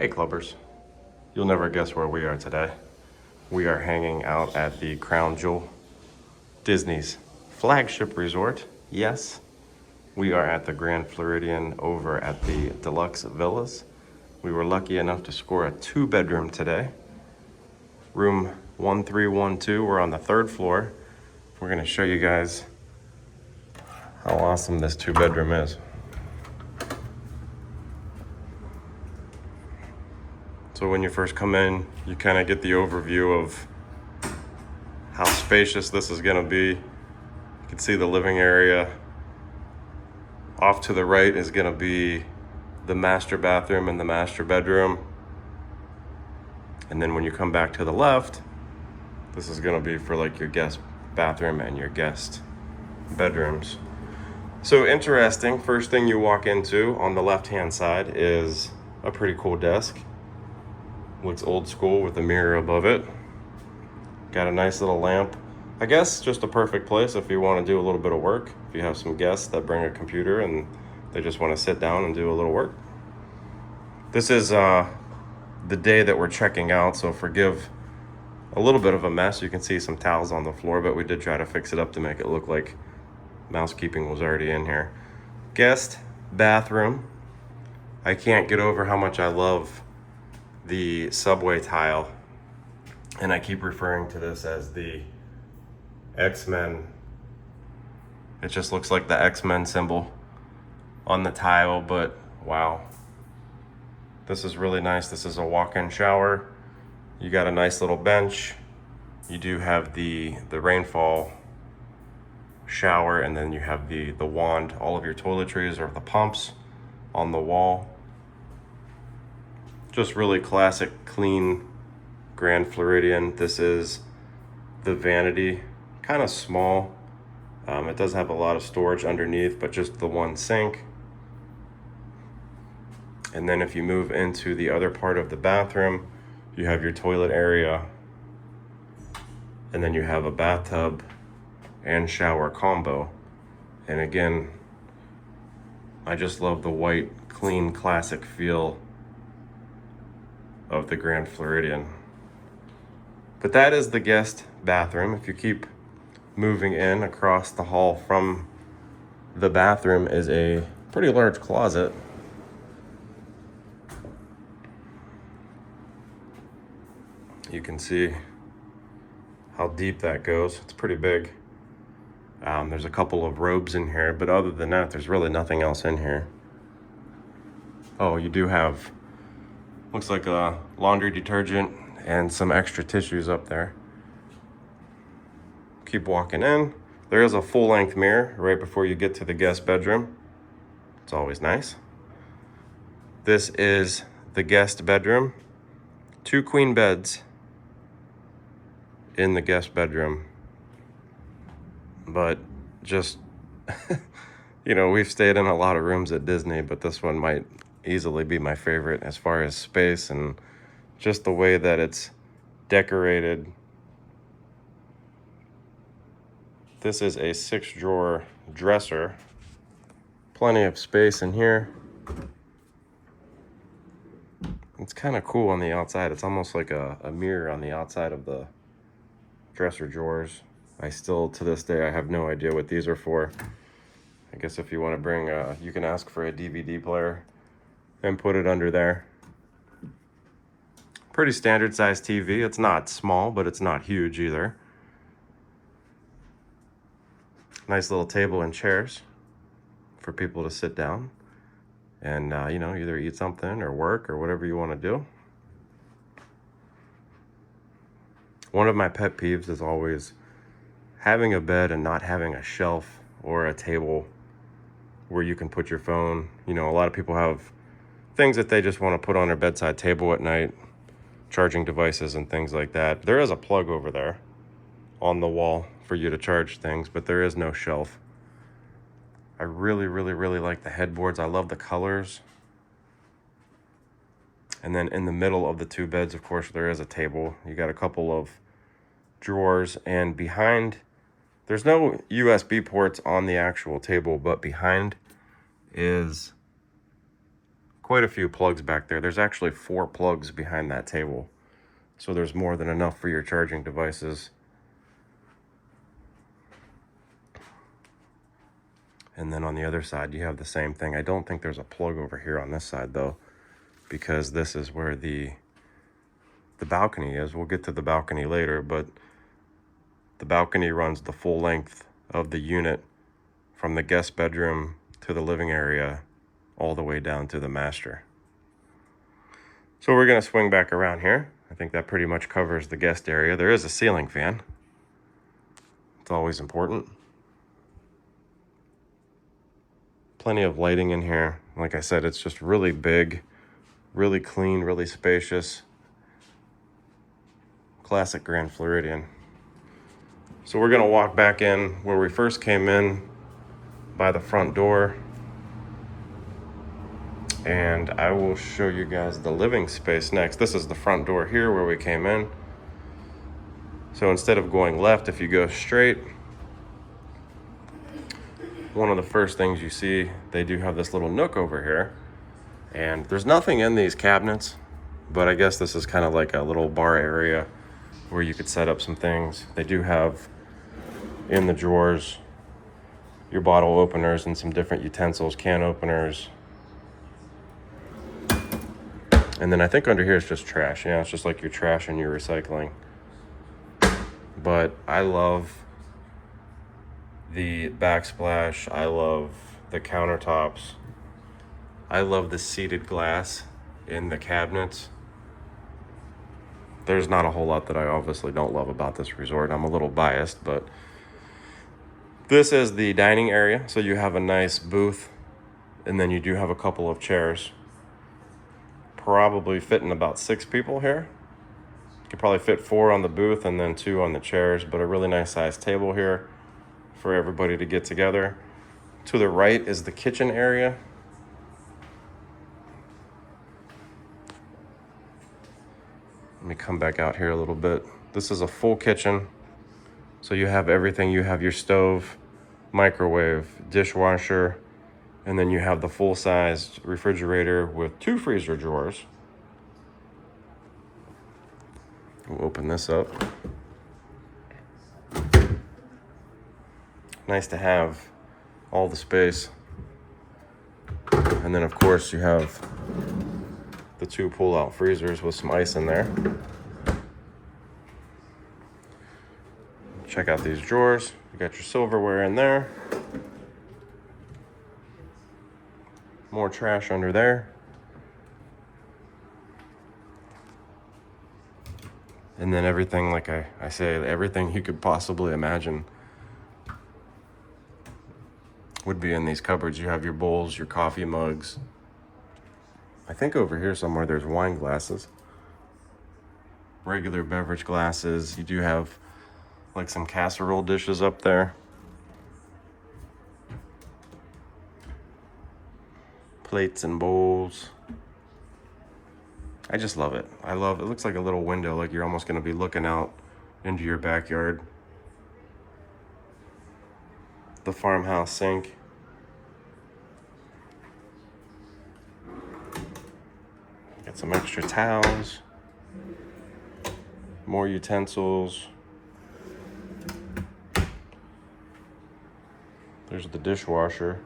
Hey clubbers, you'll never guess where we are today. We are hanging out at the Crown Jewel, Disney's flagship resort. Yes, we are at the Grand Floridian over at the Deluxe Villas. We were lucky enough to score a 2-bedroom today. Room 1312, we're on the 3rd floor. We're gonna show you guys how awesome this 2-bedroom is. So when you first come in, you kind of get the overview of how spacious this is gonna be. You can see the living area. Off to the right is gonna be the master bathroom and the master bedroom. And then when you come back to the left, this is gonna be for like your guest bathroom and your guest bedrooms. So interesting, first thing you walk into on the left-hand side is a pretty cool desk. Looks old school with a mirror above it. Got a nice little lamp. I guess just a perfect place if you want to do a little bit of work. If you have some guests that bring a computer and they just want to sit down and do a little work. This is the day that we're checking out, so forgive a little bit of a mess. You can see some towels on the floor, but we did try to fix it up to make it look like mousekeeping was already in here. Guest bathroom. I can't get over how much I love the subway tile, and I keep referring to this as the X-Men. It just looks like the X-Men symbol on the tile, but wow, this is really nice. This is a walk-in shower. You got a nice little bench. You do have the rainfall shower, and then you have the wand. All of your toiletries or the pumps on the wall. Just really classic, clean Grand Floridian. This is the vanity, kind of small. It does have a lot of storage underneath, but just the one sink. And then if you move into the other part of the bathroom, you have your toilet area. And then you have a bathtub and shower combo. And again, I just love the white, clean, classic feel of the Grand Floridian. But that is the guest bathroom. If you keep moving in, across the hall from the bathroom is a pretty large closet. You can see how deep that goes. It's pretty big. There's a couple of robes in here, but other than that, there's really nothing else in here. Oh, you do have, looks like a laundry detergent and some extra tissues up there. Keep walking in. There is a full-length mirror right before you get to the guest bedroom. It's always nice. This is the guest bedroom. 2 queen beds in the guest bedroom. But just, you know, we've stayed in a lot of rooms at Disney, but this one might easily be my favorite as far as space and just the way that it's decorated. This is a 6-drawer dresser. Plenty of space in here. It's kind of cool on the outside. It's almost like a mirror on the outside of the dresser drawers. I still, to this day, I have no idea what these are for. I guess if you want to bring, you can ask for a DVD player and put it under there. Pretty standard size TV. It's not small, but it's not huge either. Nice little table and chairs for people to sit down and, you know, either eat something or work or whatever you want to do. One of my pet peeves is always having a bed and not having a shelf or a table where you can put your phone. You know, a lot of people have things that they just want to put on their bedside table at night, charging devices and things like that. There is a plug over there on the wall for you to charge things, but there is no shelf. I really, really, really like the headboards. I love the colors. And then in the middle of the 2 beds, of course, there is a table. You got a couple of drawers, and behind, there's no USB ports on the actual table, but behind is quite a few plugs back there. There's actually 4 plugs behind that table. So there's more than enough for your charging devices. And then on the other side, you have the same thing. I don't think there's a plug over here on this side though, because this is where the balcony is. We'll get to the balcony later, but the balcony runs the full length of the unit from the guest bedroom to the living area all the way down to the master. So we're going to swing back around here. I think that pretty much covers the guest area. There is a ceiling fan. It's always important. Plenty of lighting in here. Like I said, it's just really big, really clean, really spacious. Classic Grand Floridian. So we're going to walk back in where we first came in by the front door. And I will show you guys the living space next. This is the front door here where we came in. So instead of going left, if you go straight, one of the first things you see, they do have this little nook over here. And there's nothing in these cabinets, but I guess this is kind of like a little bar area where you could set up some things. They do have in the drawers your bottle openers and some different utensils, can openers. And then I think under here is just trash. Yeah, it's just like your trash and your recycling. But I love the backsplash. I love the countertops. I love the seated glass in the cabinets. There's not a whole lot that I obviously don't love about this resort. I'm a little biased, but this is the dining area. So you have a nice booth, and then you do have a couple of chairs. Probably fitting about 6 people here. You could probably fit 4 on the booth and then 2 on the chairs, but a really nice sized table here for everybody to get together. To the right is the kitchen area. Let me come back out here a little bit. This is a full kitchen. So you have everything. You have your stove, microwave, dishwasher, and then you have the full-sized refrigerator with 2 freezer drawers. We'll open this up. Nice to have all the space. And then, of course, you have the 2 pull-out freezers with some ice in there. Check out these drawers. You got your silverware in there. More trash under there. And then everything, like I say, everything you could possibly imagine would be in these cupboards. You have your bowls, your coffee mugs. I think over here somewhere there's wine glasses. Regular beverage glasses. You do have like some casserole dishes up there. Plates and bowls. I just love it. I love it. It looks like a little window, like you're almost going to be looking out into your backyard. The farmhouse sink. Got some extra towels. More utensils. There's the dishwasher.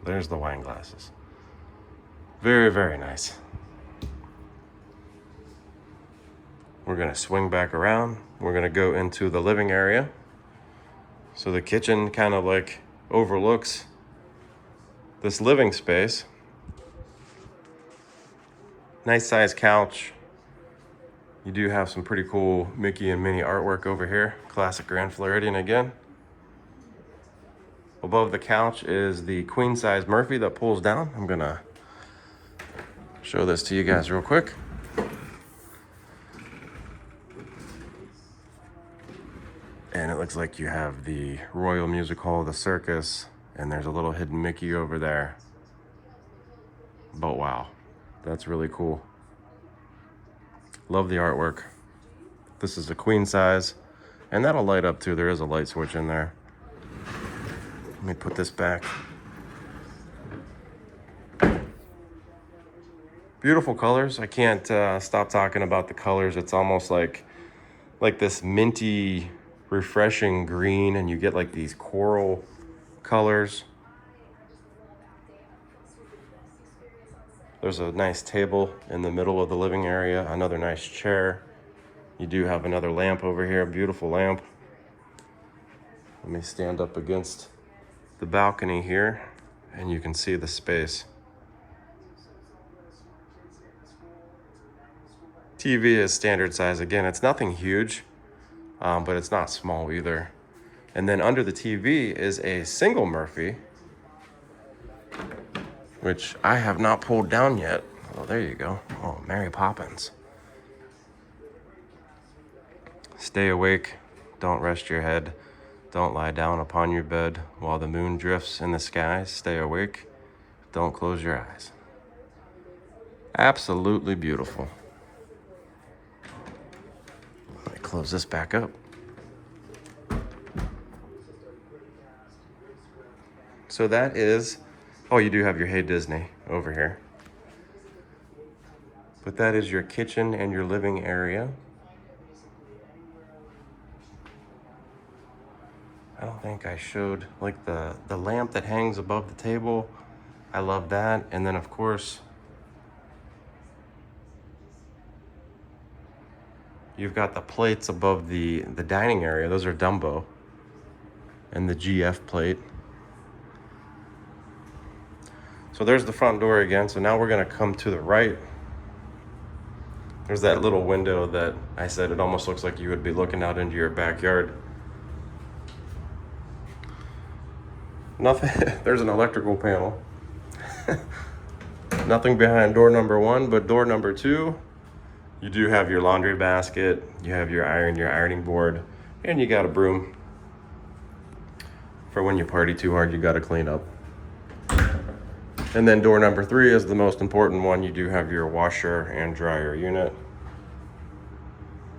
There's the wine glasses. Very, very nice. We're gonna swing back around. We're gonna go into the living area. So the kitchen kind of like overlooks this living space. Nice size couch. You do have some pretty cool Mickey and Minnie artwork over here. Classic Grand Floridian again. Above the couch is the queen size Murphy that pulls down. I'm gonna show this to you guys real quick. And it looks like you have the Royal Music Hall, the circus, and there's a little hidden Mickey over there. But wow, that's really cool. Love the artwork. This is a queen size, and that'll light up too. There is a light switch in there. Let me put this back. Beautiful colors. I can't stop talking about the colors. It's almost like this minty, refreshing green, and you get like these coral colors. There's a nice table in the middle of the living area, another nice chair. You do have another lamp over here, a beautiful lamp. Let me stand up against the balcony here, and you can see the space. TV is standard size. Again, it's nothing huge, but it's not small either. And then under the TV is a single Murphy, which I have not pulled down yet. Oh, there you go. Oh, Mary Poppins. Stay awake. Don't rest your head. Don't lie down upon your bed while the moon drifts in the skies. Stay awake. Don't close your eyes. Absolutely beautiful. Let me close this back up. So that is, oh, you do have your Hey Disney over here. But that is your kitchen and your living area. I don't think I showed like the lamp that hangs above the table. I love that. And then of course, you've got the plates above the dining area. Those are Dumbo. And the GF plate. So there's the front door again. So now we're gonna come to the right. There's that little window that I said it almost looks like you would be looking out into your backyard. Nothing, there's an electrical panel. Nothing behind door number 1, but door number 2, you do have your laundry basket, you have your ironing board, and you got a broom. For when you party too hard, you gotta clean up. And then door number 3 is the most important one. You do have your washer and dryer unit.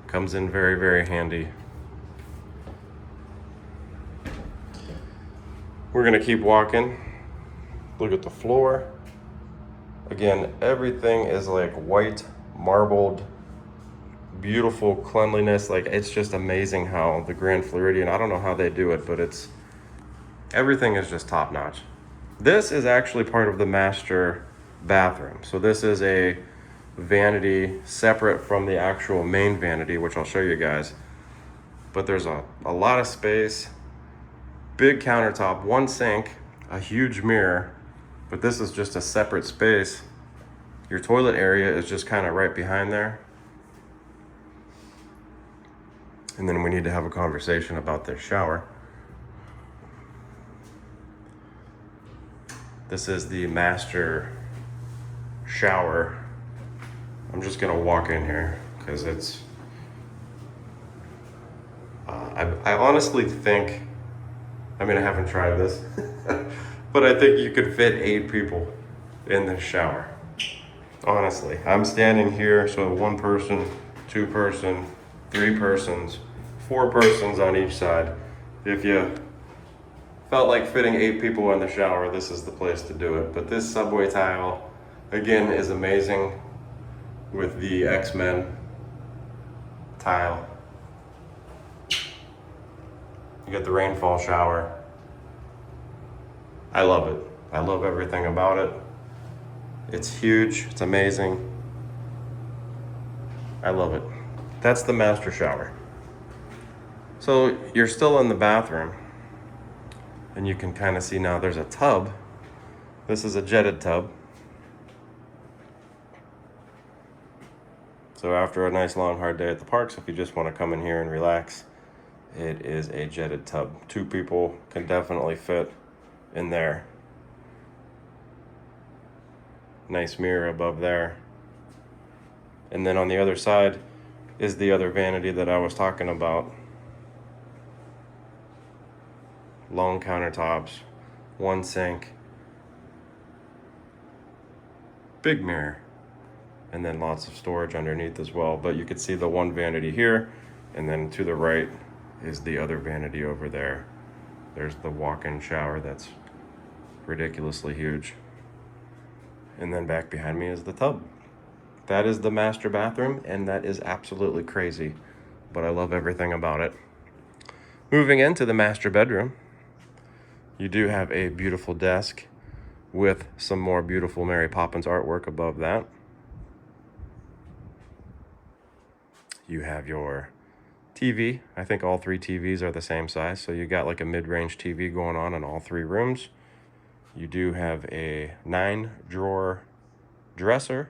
Comes in very, very handy. We're gonna keep walking. Look at the floor. Again, everything is like white, marbled, beautiful cleanliness. Like, it's just amazing how the Grand Floridian, I don't know how they do it, but everything is just top notch. This is actually part of the master bathroom. So this is a vanity separate from the actual main vanity, which I'll show you guys. But there's a lot of space, big countertop, one sink, a huge mirror, but this is just a separate space. Your toilet area is just kind of right behind there. And then we need to have a conversation about this shower. This is the master shower. I'm just gonna walk in here because it's, I honestly think, I mean, I haven't tried this, but I think you could fit 8 people in this shower. Honestly, I'm standing here, so 1 person, 2 person, 3 persons, 4 persons on each side. If you felt like fitting 8 people in the shower, this is the place to do it. But this subway tile, again, is amazing with the X-Men tile. You got the rainfall shower. I love it. I love everything about it. It's huge, it's amazing. I love it. That's the master shower. So you're still in the bathroom, and you can kind of see now there's a tub. This is a jetted tub. So after a nice long hard day at the parks, if you just want to come in here and relax, it is a jetted tub. 2 people can definitely fit in there. Nice mirror above there. And then on the other side is the other vanity that I was talking about. Long countertops, 1 sink, big mirror, and then lots of storage underneath as well. But you can see the 1 vanity here, and then to the right is the other vanity over there. There's the walk-in shower that's ridiculously huge. And then back behind me is the tub. That is the master bathroom, and that is absolutely crazy, but I love everything about it. Moving into the master bedroom, you do have a beautiful desk with some more beautiful Mary Poppins artwork above that. You have your TV. I think all three TVs are the same size, so you got like a mid-range TV going on in all three rooms. You do have a 9-drawer dresser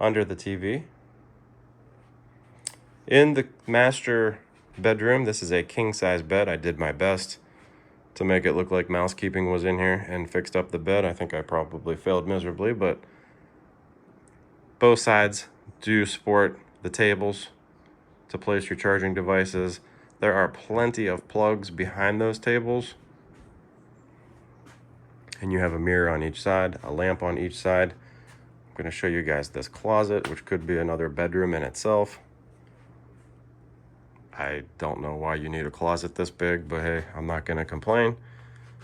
under the TV. In the master bedroom, this is a king-size bed. I did my best to make it look like mousekeeping was in here and fixed up the bed. I think I probably failed miserably, but both sides do support the tables to place your charging devices. There are plenty of plugs behind those tables. And you have a mirror on each side, a lamp on each side. I'm going to show you guys this closet, which could be another bedroom in itself. I don't know why you need a closet this big, but hey, I'm not going to complain.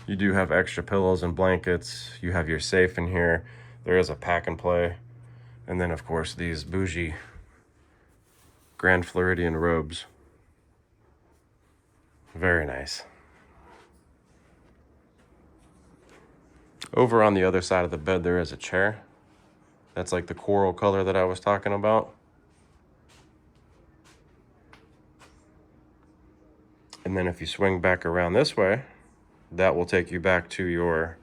You do have extra pillows and blankets. You have your safe in here. There is a pack and play. And then, of course, these bougie Grand Floridian robes. Very nice. Over on the other side of the bed, there is a chair. That's like the coral color that I was talking about. And then if you swing back around this way, that will take you back to your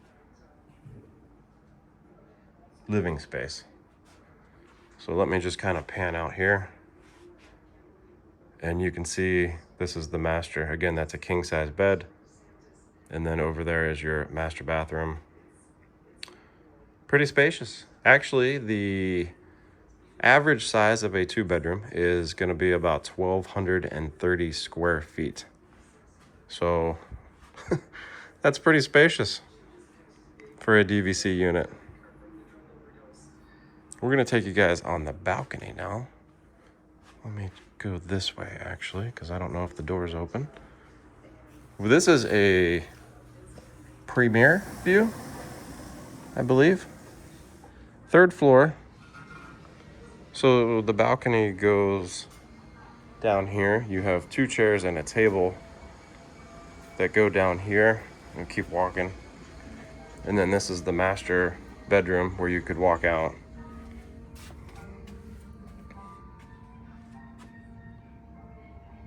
living space. So let me just kind of pan out here. And you can see this is the master. Again, that's a king-size bed. And then over there is your master bathroom. Pretty spacious. Actually, the average size of a 2-bedroom is going to be about 1,230 square feet. So that's pretty spacious for a DVC unit. We're going to take you guys on the balcony now. Let me go this way, actually, because I don't know if the door is open. This is a premier view, I believe. 3rd floor. So the balcony goes down here. You have 2 chairs and a table that go down here and keep walking. And then this is the master bedroom where you could walk out.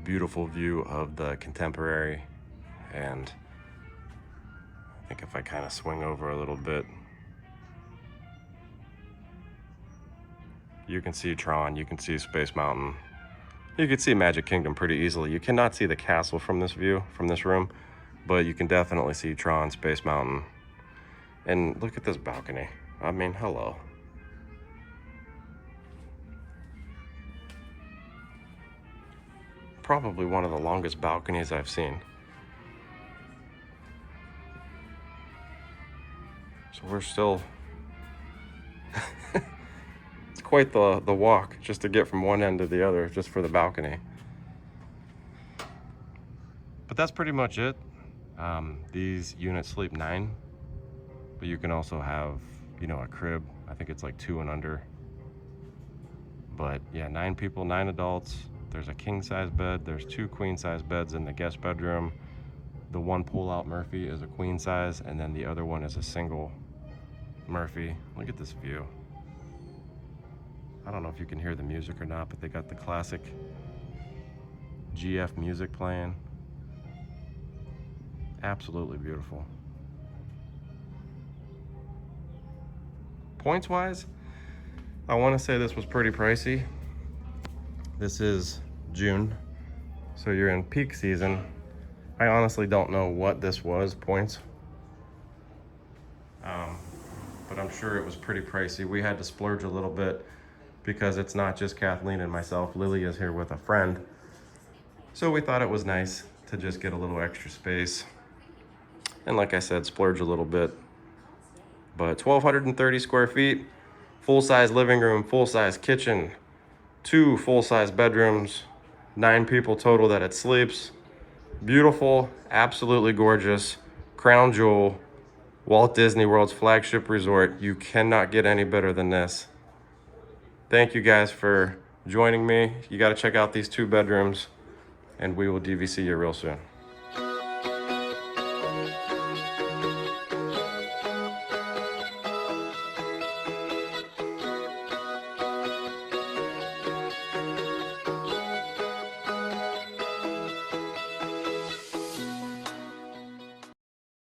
Beautiful view of the contemporary. And I think if I kind of swing over a little bit, you can see Tron, you can see Space Mountain. You can see Magic Kingdom pretty easily. You cannot see the castle from this view, from this room, but you can definitely see Tron, Space Mountain. And look at this balcony. I mean, hello. Probably one of the longest balconies I've seen. So we're still... It's quite the walk just to get from one end to the other, just for the balcony. But that's pretty much it. These units sleep 9, but you can also have, you know, a crib. I think it's like 2 and under. But yeah, 9 people, 9 adults. There's a king-size bed. There's 2 queen-size beds in the guest bedroom. The one pull-out Murphy is a queen size, and then the other one is a single Murphy. Look at this view. I don't know if you can hear the music or not, but they got the classic GF music playing. Absolutely beautiful. Points-wise, I want to say this was pretty pricey. This is June, so you're in peak season. I honestly don't know what this was, points. But I'm sure it was pretty pricey. We had to splurge a little bit because it's not just Kathleen and myself. Lily is here with a friend. So we thought it was nice to just get a little extra space. And like I said, splurge a little bit. But 1,230 square feet, full-size living room, full-size kitchen, 2 full-size bedrooms, 9 people total that it sleeps. Beautiful, absolutely gorgeous, crown jewel, Walt Disney World's flagship resort. You cannot get any better than this. thank you guys for joining me. You got to check out these 2 bedrooms, and we will DVC you real soon.